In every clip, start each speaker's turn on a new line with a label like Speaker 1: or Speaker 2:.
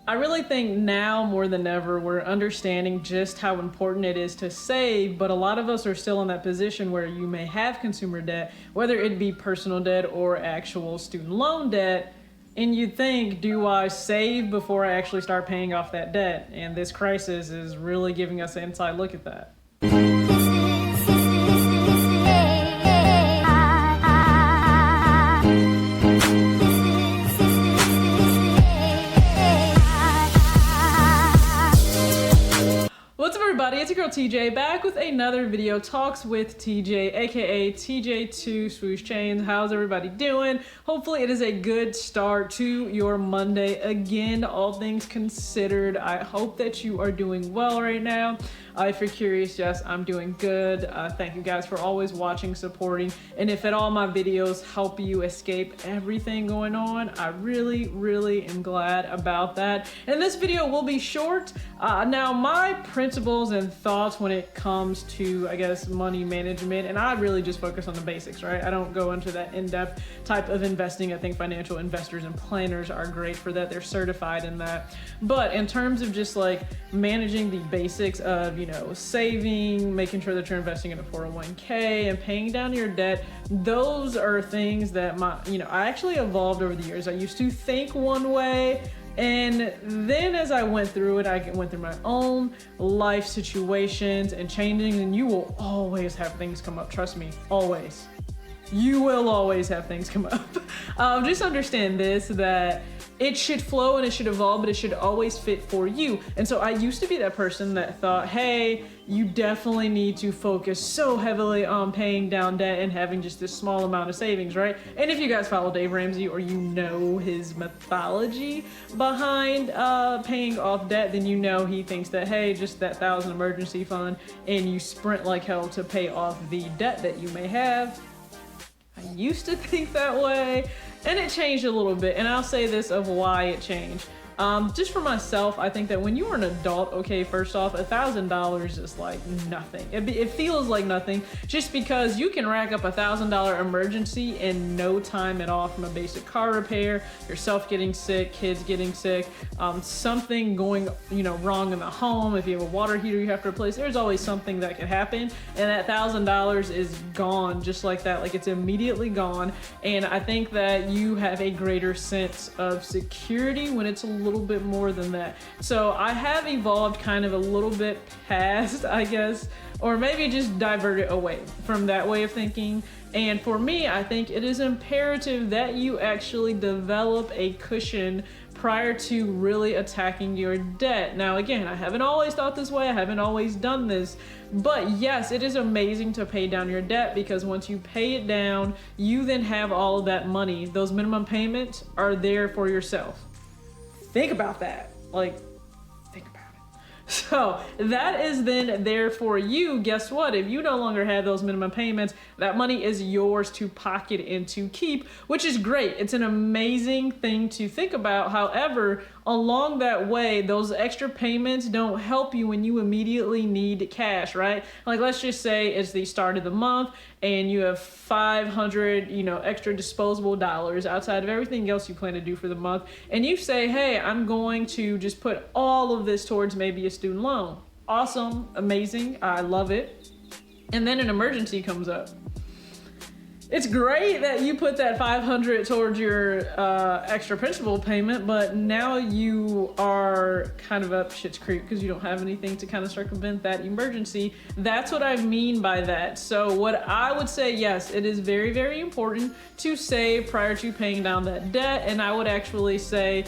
Speaker 1: I really think now more than ever, we're understanding just how important it is to save, but a lot of us are still in that position where you may have consumer debt, whether it be personal debt or actual student loan debt, and you think, do I save before I actually start paying off that debt? And this crisis is really giving us an inside look at that. What's up everybody, it's your girl TJ back with another video, Talks with TJ, aka TJ2 Swoosh Chains. How's everybody doing? Hopefully it is a good start to your Monday. Again, all things considered, I hope that you are doing well right now. If you're curious, yes, I'm doing good. Thank you guys for always watching, supporting, and if at all my videos help you escape everything going on, I really am glad about that. And this video will be short. Now, my principles and thoughts when it comes to, I guess, money management, and I really just focus on the basics, right? I don't go into that in-depth type of investing. I think financial investors and planners are great for that. They're certified in that. But in terms of just like managing the basics of, you know, saving, making sure that you're investing in a 401k and paying down your debt, those are things that I actually evolved over the years. I used to think one way, and then as I went through it, I went through my own life situations and changing, and you will always have things come up. Trust me, always. You will always have things come up. Just understand this, that it should flow and it should evolve, but it should always fit for you. And so I used to be that person that thought, hey, you definitely need to focus so heavily on paying down debt and having just this small amount of savings, right? And if you guys follow Dave Ramsey or you know his methodology behind paying off debt, then you know he thinks that, hey, just that $1,000 emergency fund and you sprint like hell to pay off the debt that you may have. I used to think that way, and it changed a little bit, and I'll say this of why it changed. Just for myself, I think that when you are an adult, okay, first off, $1,000 is like nothing. It feels like nothing, just because you can rack up $1,000 emergency in no time at all, from a basic car repair, yourself getting sick, kids getting sick, something going, wrong in the home. If you have a water heater you have to replace, there's always something that could happen, and that $1,000 is gone just like that. Like, it's immediately gone, and I think that you have a greater sense of security when it's a little bit more than that. So I have evolved kind of a little bit past, I guess, or maybe just diverted away from that way of thinking. And for me, I think it is imperative that you actually develop a cushion prior to really attacking your debt. Now, again, I haven't always thought this way. I haven't always done this. But yes, it is amazing to pay down your debt, because once you pay it down, you then have all of that money. Those minimum payments are there for yourself. Think about that. Like, think about it. So that is then there for you. Guess what? If you no longer have those minimum payments, that money is yours to pocket and to keep, which is great. It's an amazing thing to think about. However, along that way, those extra payments don't help you when you immediately need cash, right? Like, let's just say it's the start of the month and you have 500, extra disposable dollars outside of everything else you plan to do for the month. And you say, hey, I'm going to just put all of this towards maybe a student loan. Awesome, amazing, I love it. And then an emergency comes up. It's great that you put that $500 towards your extra principal payment, but now you are kind of up shit's creek because you don't have anything to kind of circumvent that emergency. That's what I mean by that. So what I would say, yes, it is very important to save prior to paying down that debt. And I would actually say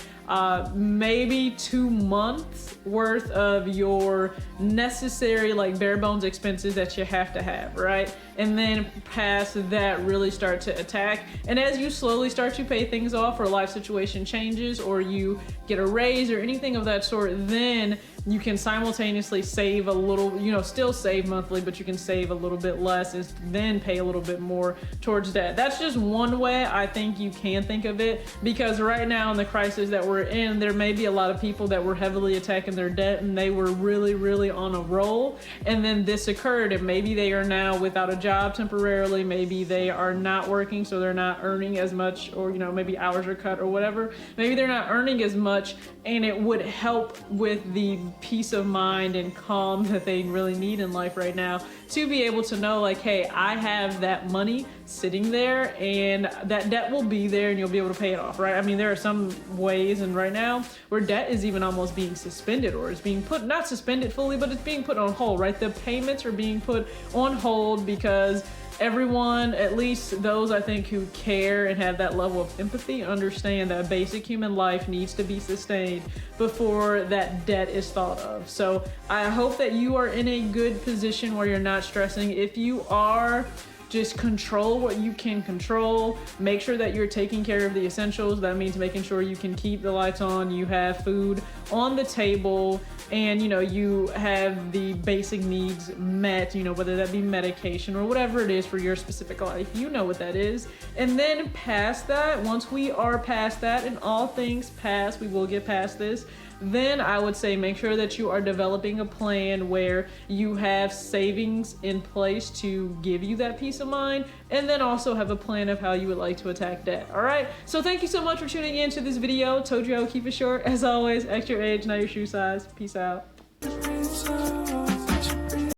Speaker 1: maybe 2 months worth of your necessary, like, bare bones expenses that you have to have, right? And then past that, really start to attack. And as you slowly start to pay things off, or life situation changes, or you get a raise or anything of that sort, then you can simultaneously save a little, you know, still save monthly, but you can save a little bit less and then pay a little bit more towards debt. That's just one way I think you can think of it, because right now in the crisis that we're in, there may be a lot of people that were heavily attacking their debt and they were really on a roll, and then this occurred and maybe they are now without a job temporarily, maybe they are not working so they're not earning as much, or you know, maybe hours are cut or whatever, maybe they're not earning as much, and it would help with the peace of mind and calm that they really need in life right now, to be able to know like, hey, I have that money sitting there and that debt will be there and you'll be able to pay it off, right? I mean, there are some ways, and right now where debt is even almost being suspended, or it's being put, not suspended fully, but it's being put on hold, right? The payments are being put on hold because everyone, at least those I think who care and have that level of empathy, understand that basic human life needs to be sustained before that debt is thought of. So I hope that you are in a good position where you're not stressing. If you are, just control what you can control. Make sure that you're taking care of the essentials. That means making sure you can keep the lights on, you have food on the table, and you know, you have the basic needs met, you know, whether that be medication or whatever it is for your specific life, you know what that is. And then past that, once we are past that, and all things pass, we will get past this, then I would say make sure that you are developing a plan where you have savings in place to give you that peace of mind, and then also have a plan of how you would like to attack debt. All right, so thank you so much for tuning in to this video. Told you I would keep it short. As always, extra age, not your shoe size. Peace out.